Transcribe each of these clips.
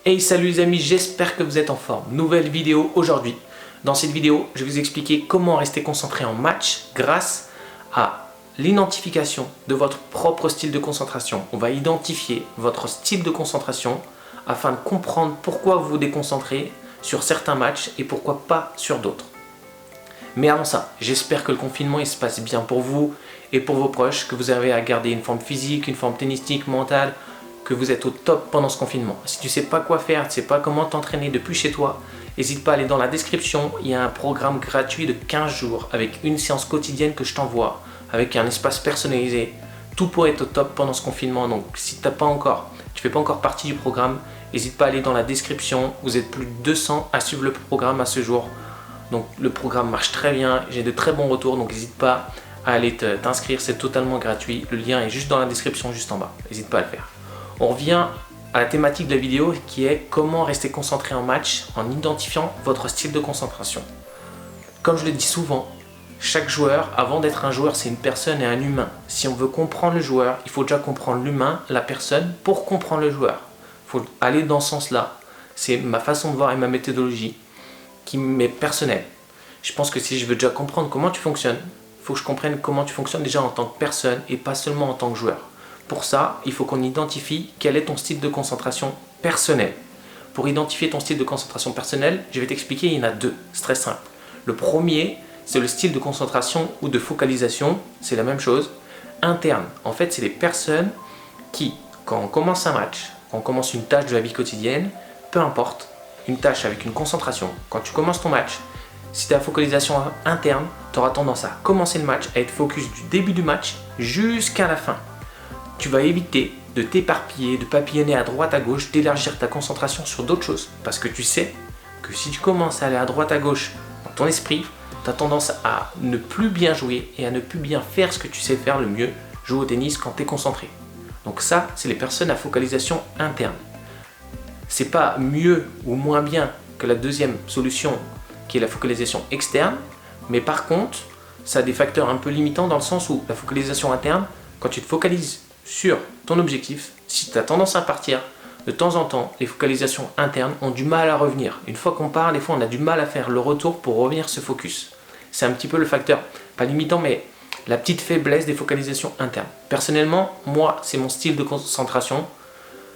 Hey, salut les amis, j'espère que vous êtes en forme. Nouvelle vidéo aujourd'hui. Dans cette vidéo, je vais vous expliquer comment rester concentré en match grâce à l'identification de votre propre style de concentration. On va identifier votre style de concentration afin de comprendre pourquoi vous vous déconcentrez sur certains matchs et pourquoi pas sur d'autres. Mais avant ça, j'espère que le confinement il se passe bien pour vous et pour vos proches, que vous avez à garder une forme physique, une forme tennistique, mentale, que vous êtes au top pendant ce confinement. Si tu ne sais pas quoi faire, tu ne sais pas comment t'entraîner depuis chez toi, n'hésite pas à aller dans la description, il y a un programme gratuit de 15 jours avec une séance quotidienne que je t'envoie, avec un espace personnalisé, tout pour être au top pendant ce confinement. Donc si tu ne fais pas encore partie du programme, n'hésite pas à aller dans la description, vous êtes plus de 200 à suivre le programme à ce jour. Donc le programme marche très bien, j'ai de très bons retours, donc n'hésite pas à aller t'inscrire, c'est totalement gratuit. Le lien est juste dans la description, juste en bas, n'hésite pas à le faire. On revient à la thématique de la vidéo qui est comment rester concentré en match en identifiant votre style de concentration. Comme je le dis souvent, chaque joueur, avant d'être un joueur, c'est une personne et un humain. Si on veut comprendre le joueur, il faut déjà comprendre l'humain, la personne, pour comprendre le joueur. Il faut aller dans ce sens-là. C'est ma façon de voir et ma méthodologie qui m'est personnelle. Je pense que si je veux déjà comprendre comment tu fonctionnes, il faut que je comprenne comment tu fonctionnes déjà en tant que personne et pas seulement en tant que joueur. Pour ça, il faut qu'on identifie quel est ton style de concentration personnel. Pour identifier ton style de concentration personnel, je vais t'expliquer, il y en a deux, c'est très simple. Le premier, c'est le style de concentration ou de focalisation, c'est la même chose, interne. En fait, c'est les personnes qui, quand on commence un match, quand on commence une tâche de la vie quotidienne, peu importe, une tâche avec une concentration, quand tu commences ton match, si tu as la focalisation interne, tu auras tendance à commencer le match, à être focus du début du match jusqu'à la fin. Tu vas éviter de t'éparpiller, de papillonner à droite à gauche, d'élargir ta concentration sur d'autres choses. Parce que tu sais que si tu commences à aller à droite à gauche dans ton esprit, tu as tendance à ne plus bien jouer et à ne plus bien faire ce que tu sais faire le mieux, jouer au tennis quand tu es concentré. Donc ça, c'est les personnes à focalisation interne. C'est pas mieux ou moins bien que la deuxième solution qui est la focalisation externe, mais par contre, ça a des facteurs un peu limitants dans le sens où la focalisation interne, quand tu te focalises sur ton objectif, si tu as tendance à partir, de temps en temps, les focalisations internes ont du mal à revenir. Une fois qu'on part, des fois on a du mal à faire le retour pour revenir se focus. C'est un petit peu le facteur, pas limitant, mais la petite faiblesse des focalisations internes. Personnellement, moi, c'est mon style de concentration,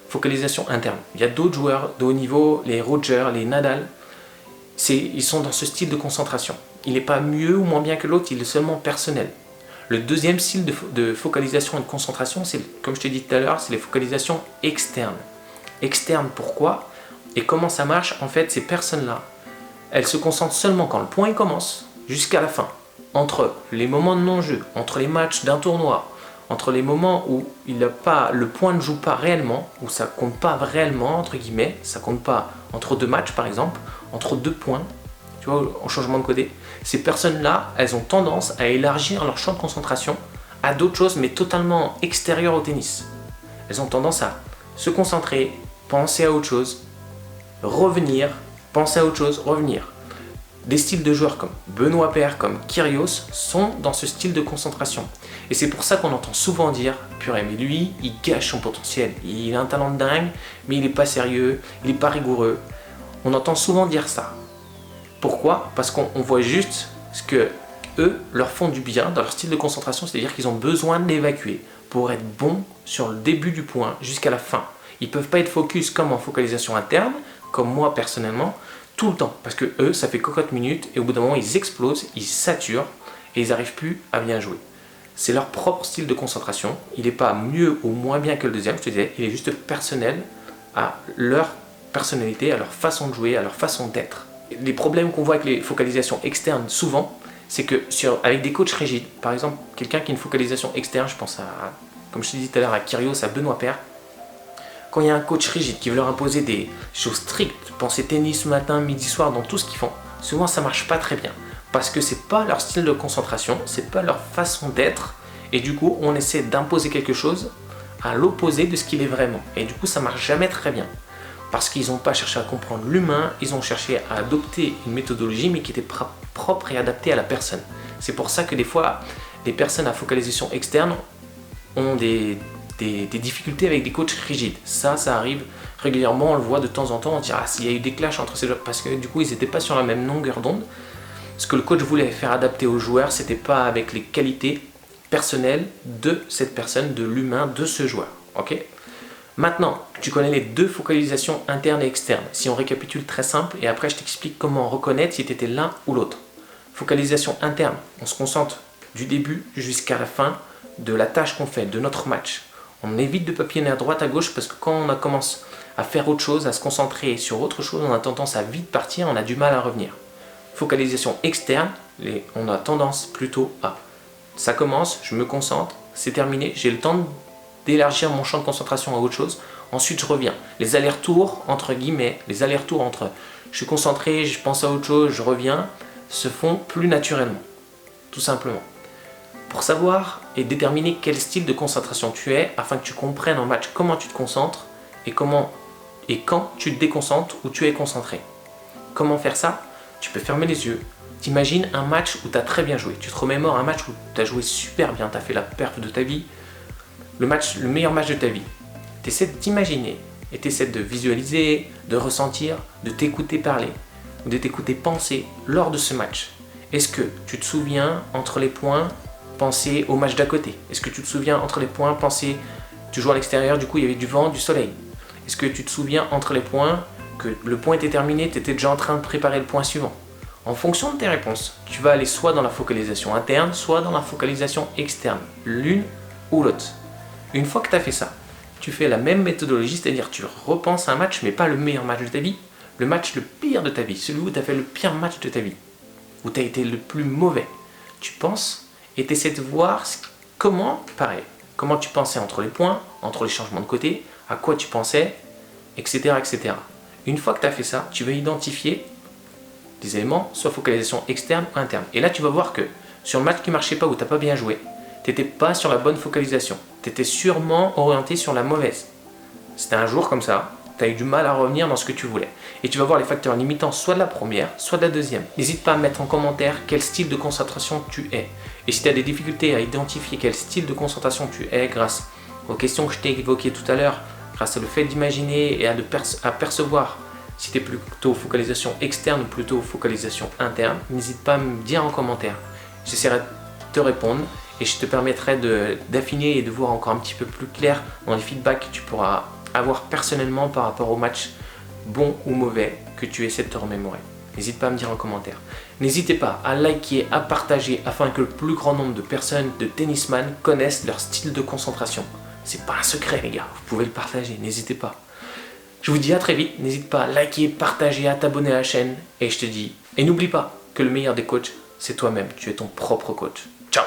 focalisation interne. Il y a d'autres joueurs de haut niveau, les Roger, les Nadal, ils sont dans ce style de concentration. Il n'est pas mieux ou moins bien que l'autre, il est seulement personnel. Le deuxième style de focalisation et de concentration, c'est, comme je t'ai dit tout à l'heure, c'est les focalisations externes. Externes, pourquoi? Et comment ça marche? En fait, ces personnes-là, elles se concentrent seulement quand le point commence jusqu'à la fin. Entre les moments de non-jeu, entre les matchs d'un tournoi, entre les moments où le point ne joue pas réellement, où ça compte pas réellement, entre guillemets, ça compte pas entre deux matchs par exemple, entre deux points, tu vois, au changement de côté, ces personnes-là, elles ont tendance à élargir leur champ de concentration à d'autres choses, mais totalement extérieures au tennis. Elles ont tendance à se concentrer, penser à autre chose, revenir, penser à autre chose, revenir. Des styles de joueurs comme Benoît Paire, comme Kyrgios sont dans ce style de concentration. Et c'est pour ça qu'on entend souvent dire « Purée, mais lui, il gâche son potentiel. Il a un talent de dingue, mais il n'est pas sérieux, il n'est pas rigoureux. » On entend souvent dire ça. Pourquoi? Parce qu'on voit juste ce que eux leur font du bien dans leur style de concentration, c'est-à-dire qu'ils ont besoin de l'évacuer pour être bons sur le début du point jusqu'à la fin. Ils ne peuvent pas être focus comme en focalisation interne, comme moi personnellement, tout le temps. Parce que eux, ça fait cocotte minute et au bout d'un moment, ils explosent, ils saturent et ils n'arrivent plus à bien jouer. C'est leur propre style de concentration. Il n'est pas mieux ou moins bien que le deuxième, je te disais. Il est juste personnel à leur personnalité, à leur façon de jouer, à leur façon d'être. Les problèmes qu'on voit avec les focalisations externes souvent, c'est que avec des coachs rigides, par exemple quelqu'un qui a une focalisation externe, je pense à, comme je te disais tout à l'heure, à Kyrgios, à Benoît Paire, quand il y a un coach rigide qui veut leur imposer des choses strictes, penser tennis matin, midi, soir, dans tout ce qu'ils font, souvent ça marche pas très bien, parce que c'est pas leur style de concentration, c'est pas leur façon d'être, et du coup on essaie d'imposer quelque chose à l'opposé de ce qu'il est vraiment, et du coup ça marche jamais très bien. Parce qu'ils n'ont pas cherché à comprendre l'humain, ils ont cherché à adopter une méthodologie mais qui était propre et adaptée à la personne. C'est pour ça que des fois, les personnes à focalisation externe ont des difficultés avec des coachs rigides. Ça arrive Régulièrement, on le voit de temps en temps, on dit ah, s'il y a eu des clashs entre ces joueurs, parce que du coup, ils n'étaient pas sur la même longueur d'onde. Ce que le coach voulait faire adapter aux joueurs, c'était pas avec les qualités personnelles de cette personne, de l'humain, de ce joueur. Ok ? Maintenant, tu connais les deux focalisations internes et externes. Si on récapitule très simple, et après je t'explique comment reconnaître si tu étais l'un ou l'autre. Focalisation interne, on se concentre du début jusqu'à la fin de la tâche qu'on fait, de notre match. On évite de papillonner à droite, à gauche, parce que quand on commence à faire autre chose, à se concentrer sur autre chose, on a tendance à vite partir, on a du mal à revenir. Focalisation externe, on a tendance plutôt à ça commence, je me concentre, c'est terminé, j'ai le temps d'élargir mon champ de concentration à autre chose, ensuite je reviens. Les allers-retours, entre guillemets, les allers-retours entre je suis concentré, je pense à autre chose, je reviens, se font plus naturellement, tout simplement. Pour savoir et déterminer quel style de concentration tu es, afin que tu comprennes en match comment tu te concentres et quand tu te déconcentres ou tu es concentré. Comment faire ça? Tu peux fermer les yeux. T'imagines un match où tu as très bien joué. Tu te remémores un match où tu as joué super bien, tu as fait la perf de ta vie, le meilleur match de ta vie. Tu essaies de t'imaginer et tu essaies de visualiser, de ressentir, de t'écouter parler, de t'écouter penser lors de ce match. Est-ce que tu te souviens entre les points, penser au match d'à côté? Est-ce que tu te souviens entre les points, penser, tu joues à l'extérieur, du coup il y avait du vent, du soleil? Est-ce que tu te souviens entre les points que le point était terminé, tu étais déjà en train de préparer le point suivant? En fonction de tes réponses, tu vas aller soit dans la focalisation interne, soit dans la focalisation externe, l'une ou l'autre. Une fois que tu as fait ça, tu fais la même méthodologie, c'est-à-dire tu repenses à un match, mais pas le meilleur match de ta vie, le match le pire de ta vie, celui où tu as fait le pire match de ta vie, où tu as été le plus mauvais. Tu penses et tu essaies de voir comment tu pensais entre les points, entre les changements de côté, à quoi tu pensais, etc. etc. Une fois que tu as fait ça, tu vas identifier des éléments, soit focalisation externe ou interne. Et là, tu vas voir que sur le match qui ne marchait pas, où tu n'as pas bien joué, tu n'étais pas sur la bonne focalisation. Tu étais sûrement orienté sur la mauvaise. C'était un jour comme ça, tu as eu du mal à revenir dans ce que tu voulais. Et tu vas voir les facteurs limitants, soit de la première, soit de la deuxième. N'hésite pas à mettre en commentaire quel style de concentration tu es. Et si tu as des difficultés à identifier quel style de concentration tu es grâce aux questions que je t'ai évoquées tout à l'heure, grâce au fait d'imaginer et à percevoir si tu es plutôt focalisation externe ou plutôt focalisation interne, n'hésite pas à me dire en commentaire. J'essaierai de te répondre et je te permettrai d'affiner et de voir encore un petit peu plus clair dans les feedbacks que tu pourras avoir personnellement par rapport au match bon ou mauvais que tu essaies de te remémorer. N'hésite pas à me dire en commentaire. N'hésitez pas à liker, à partager afin que le plus grand nombre de personnes, de tennisman, connaissent leur style de concentration. C'est pas un secret les gars, vous pouvez le partager, n'hésitez pas. Je vous dis à très vite, n'hésite pas à liker, partager, à t'abonner à la chaîne et je te dis, et n'oublie pas que le meilleur des coachs, c'est toi-même, tu es ton propre coach. Ciao!